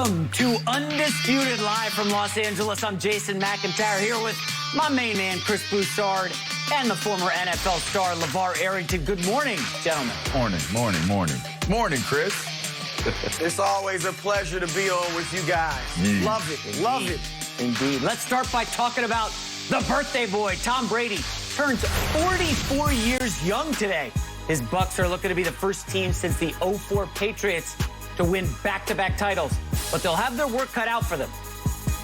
Welcome to Undisputed Live from Los Angeles. I'm Jason McIntyre here with my main man, Chris Broussard, and the former NFL star, LeVar Arrington. Good morning, gentlemen. Morning, Chris. It's always a pleasure to be on with you guys. Love it. Indeed. Love it. Indeed. Let's start by talking about the birthday boy. Tom Brady turns 44 years young today. His Bucs are looking to be the first team since the 04 Patriots to win back-to-back titles, but they'll have their work cut out for them.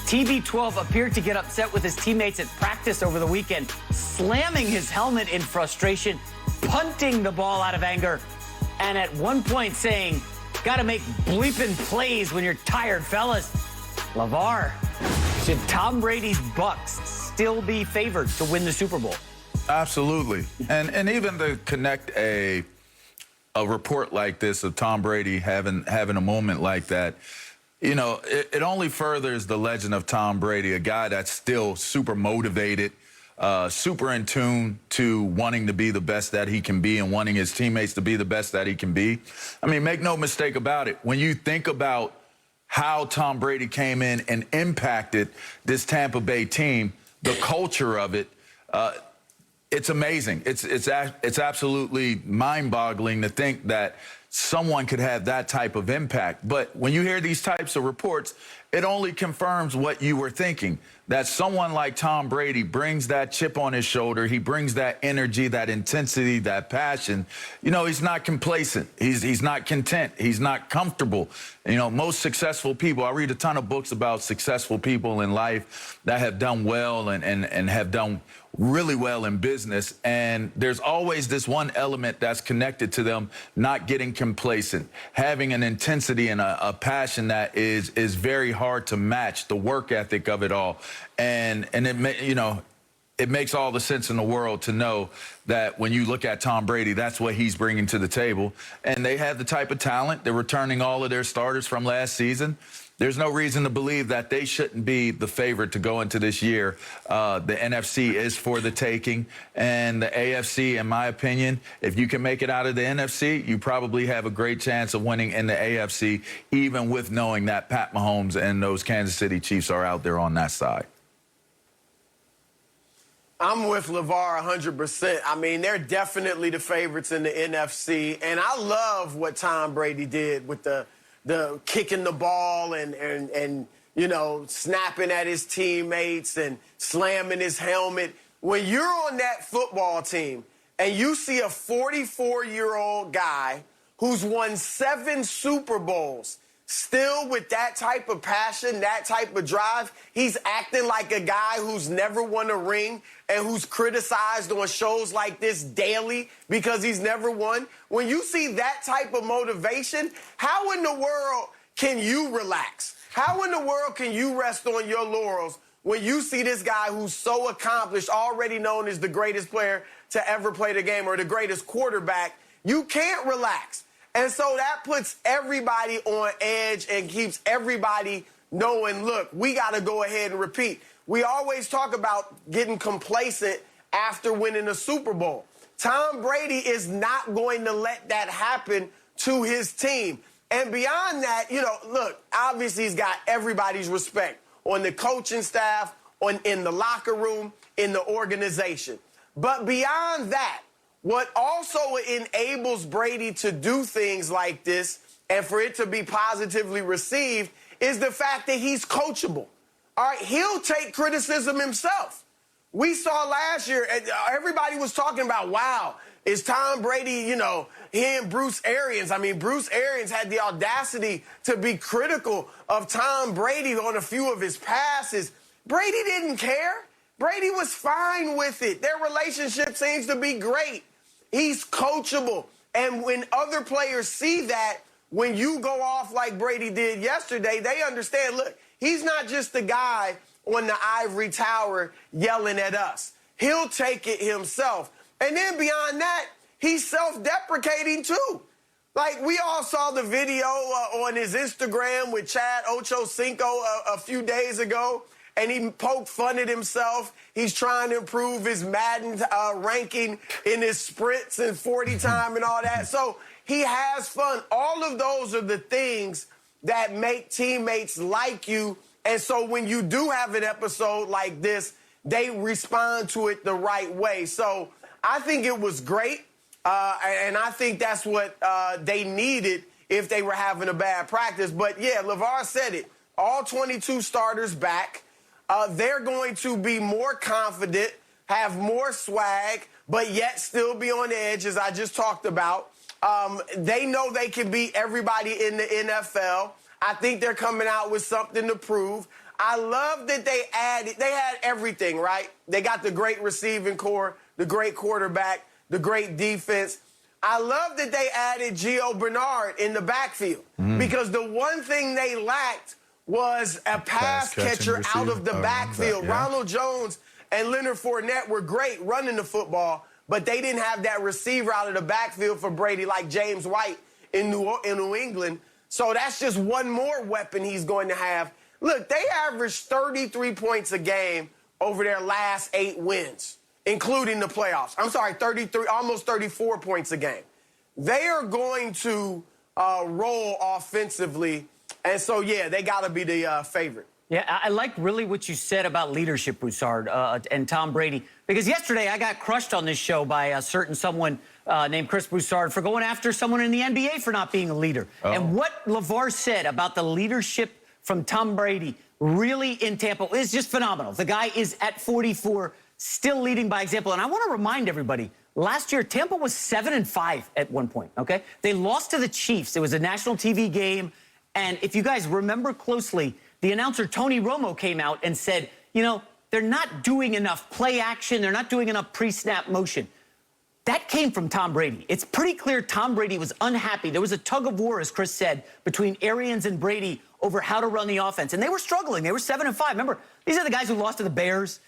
TB12 appeared to get upset with his teammates at practice over the weekend, slamming his helmet in frustration, punting the ball out of anger, and at one point saying, "Gotta make bleeping plays when you're tired, fellas." LeVar, should Tom Brady's Bucs still be favored to win the Super Bowl? Absolutely. And even to connect a report like this of Tom Brady having a moment like that, you know, it only furthers the legend of Tom Brady, a guy that's still super motivated, super in tune to wanting to be the best that he can be and wanting his teammates to be the best that he can be. I mean, make no mistake about it. When you think about how Tom Brady came in and impacted this Tampa Bay team, the culture of it, it's amazing. It's absolutely mind-boggling to think that someone could have that type of impact. But when you hear these types of reports, it only confirms what you were thinking, that someone like Tom Brady brings that chip on his shoulder. He brings that energy, that intensity, that passion. You know, he's not complacent. He's not content. He's not comfortable. You know, most successful people, I read a ton of books about successful people in life that have done well and have done really well in business, and there's always this one element that's connected to them not getting complacent, having an intensity and a passion that is very hard to match, the work ethic of it all. And it makes all the sense in the world to know that when you look at Tom Brady, that's what he's bringing to the table. And they have the type of talent. They're returning all of their starters from last season. There's no reason to believe that they shouldn't be the favorite to go into this year. The NFC is for the taking. And the AFC, in my opinion, if you can make it out of the NFC, you probably have a great chance of winning in the AFC, even with knowing that Pat Mahomes and those Kansas City Chiefs are out there on that side. I'm with LeVar 100%. I mean, they're definitely the favorites in the NFC. And I love what Tom Brady did with the kicking the ball and you know, snapping at his teammates and slamming his helmet. When you're on that football team and you see a 44-year-old guy who's won 7 Super Bowls, still with that type of passion, that type of drive, he's acting like a guy who's never won a ring and who's criticized on shows like this daily because he's never won. When you see that type of motivation, how in the world can you relax? How in the world can you rest on your laurels when you see this guy who's so accomplished, already known as the greatest player to ever play the game or the greatest quarterback? You can't relax. And so that puts everybody on edge and keeps everybody knowing, look, we got to go ahead and repeat. We always talk about getting complacent after winning a Super Bowl. Tom Brady is not going to let that happen to his team. And beyond that, you know, look, obviously he's got everybody's respect on the coaching staff, in the locker room, in the organization. But beyond that, what also enables Brady to do things like this and for it to be positively received is the fact that he's coachable. All right, he'll take criticism himself. We saw last year, everybody was talking about, wow, is Tom Brady, you know, he and Bruce Arians. I mean, Bruce Arians had the audacity to be critical of Tom Brady on a few of his passes. Brady didn't care. Brady was fine with it. Their relationship seems to be great. He's coachable. And when other players see that, when you go off like Brady did yesterday, they understand, look, he's not just the guy on the ivory tower yelling at us. He'll take it himself. And then beyond that, he's self-deprecating too. Like, we all saw the video on his Instagram with Chad Ochocinco a few days ago, and he poked fun at himself. He's trying to improve his Madden ranking in his sprints and 40 time and all that. So he has fun. All of those are the things that make teammates like you. And so when you do have an episode like this, they respond to it the right way. So I think it was great, and I think that's what they needed if they were having a bad practice. But, yeah, LeVar said it. All 22 starters back. They're going to be more confident, have more swag, but yet still be on the edge, as I just talked about. They know they can beat everybody in the NFL. I think they're coming out with something to prove. I love that they had everything, right? They got the great receiving core, the great quarterback, the great defense. I love that they added Gio Bernard in the backfield because the one thing they lacked was a pass catcher out of the backfield. Yeah. Ronald Jones and Leonard Fournette were great running the football, but they didn't have that receiver out of the backfield for Brady like James White in New England. So that's just one more weapon he's going to have. Look, they averaged 33 points a game over their last 8 wins, including the playoffs. I'm sorry, 33, almost 34 points a game. They are going to roll offensively, and so, yeah, they got to be the favorite. Yeah, I like really what you said about leadership, Broussard, and Tom Brady, because yesterday I got crushed on this show by a certain someone named Chris Broussard for going after someone in the NBA for not being a leader. Oh. And what LeVar said about the leadership from Tom Brady really in Tampa is just phenomenal. The guy is at 44, still leading by example. And I want to remind everybody, last year, Tampa was 7-5 at one point, okay? They lost to the Chiefs. It was a national TV game. And if you guys remember closely, the announcer Tony Romo came out and said, you know, they're not doing enough play action. They're not doing enough pre-snap motion. That came from Tom Brady. It's pretty clear Tom Brady was unhappy. There was a tug of war, as Chris said, between Arians and Brady over how to run the offense. And they were struggling. They were 7-5. Remember, these are the guys who lost to the Bears.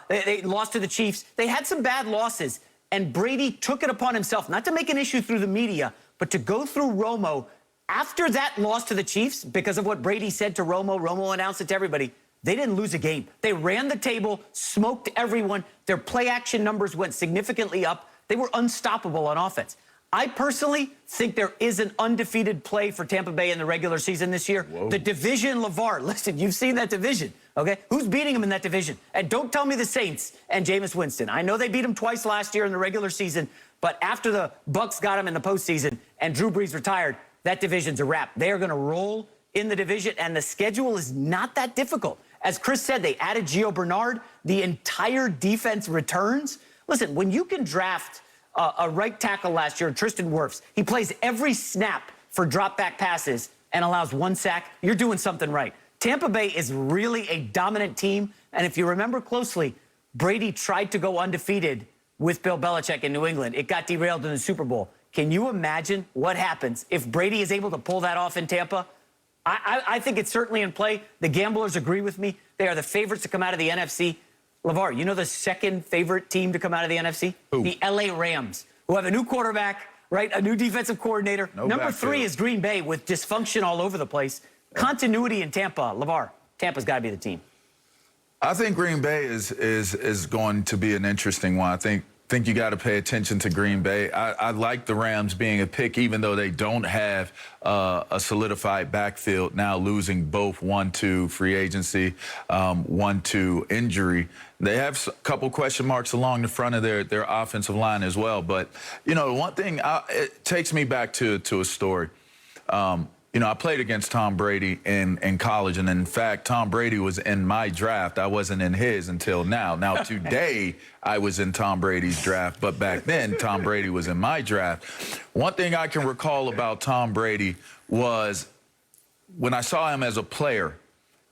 They lost to the Chiefs. They had some bad losses. And Brady took it upon himself, not to make an issue through the media, but to go through Romo. After that loss to the Chiefs, because of what Brady said to Romo, Romo announced it to everybody, they didn't lose a game. They ran the table, smoked everyone. Their play action numbers went significantly up. They were unstoppable on offense. I personally think there is an undefeated play for Tampa Bay in the regular season this year. Whoa. The division, LeVar, listen, you've seen that division, okay? Who's beating them in that division? And don't tell me the Saints and Jameis Winston. I know they beat them twice last year in the regular season, but after the Bucs got them in the postseason and Drew Brees retired, that division's a wrap. They are going to roll in the division, and the schedule is not that difficult. As Chris said, they added Gio Bernard. The entire defense returns. Listen, when you can draft a right tackle last year, Tristan Wirfs, he plays every snap for drop-back passes and allows 1 sack, you're doing something right. Tampa Bay is really a dominant team, and if you remember closely, Brady tried to go undefeated with Bill Belichick in New England. It got derailed in the Super Bowl. Can you imagine what happens if Brady is able to pull that off in Tampa? I think it's certainly in play. The gamblers agree with me. They are the favorites to come out of the NFC. LeVar, you know the second favorite team to come out of the NFC? Who? The LA Rams, who have a new quarterback, right? A new defensive coordinator. No Number backfield. 3 is Green Bay with dysfunction all over the place. Continuity in Tampa. LeVar, Tampa's got to be the team. I think Green Bay is going to be an interesting one. I think you got to pay attention to Green Bay. I like the Rams being a pick, even though they don't have a solidified backfield now, losing both 1-2 free agency, 1-2 injury. They have a couple question marks along the front of their offensive line as well. But, you know, one thing, it takes me back to a story. You know, I played against Tom Brady in college, and in fact, Tom Brady was in my draft. I wasn't in his until now. Now, today, I was in Tom Brady's draft, but back then, Tom Brady was in my draft. One thing I can recall about Tom Brady was when I saw him as a player,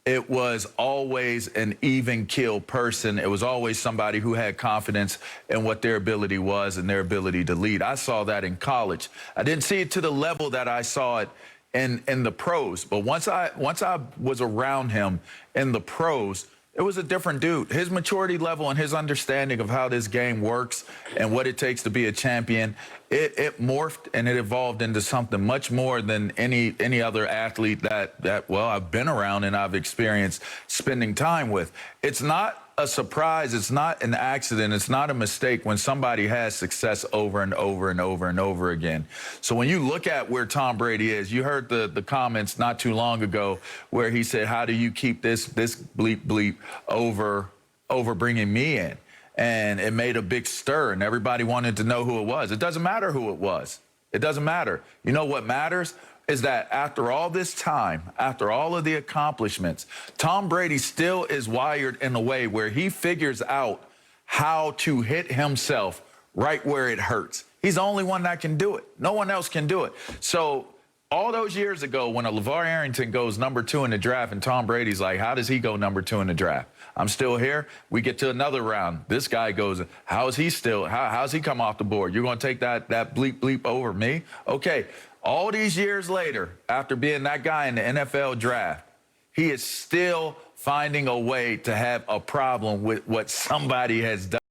it was always an even keel person. It was always somebody who had confidence in what their ability was and their ability to lead. I saw that in college. I didn't see it to the level that I saw it in the pros, but once I was around him in the pros, it was a different dude. His maturity level and his understanding of how this game works and what it takes to be a champion, it morphed and it evolved into something much more than any other athlete that well, I've been around and I've experienced spending time with. It's not a surprise. It's not an accident. It's not a mistake when somebody has success over and over and over and over again. So when you look at where Tom Brady is, you heard the comments not too long ago where he said, how do you keep this bleep over bringing me in? And it made a big stir, and everybody wanted to know who it was. It doesn't matter who it was. It doesn't matter. You know what matters is that after all this time, after all of the accomplishments, Tom Brady still is wired in a way where he figures out how to hit himself right where it hurts. He's the only one that can do it. No one else can do it. So all those years ago, when a LeVar Arrington goes #2 in the draft and Tom Brady's like, how does he go #2 in the draft? I'm still here. We get to another round. This guy goes, how's he come off the board? You're going to take that bleep over me? Okay, all these years later, after being that guy in the NFL draft, he is still finding a way to have a problem with what somebody has done.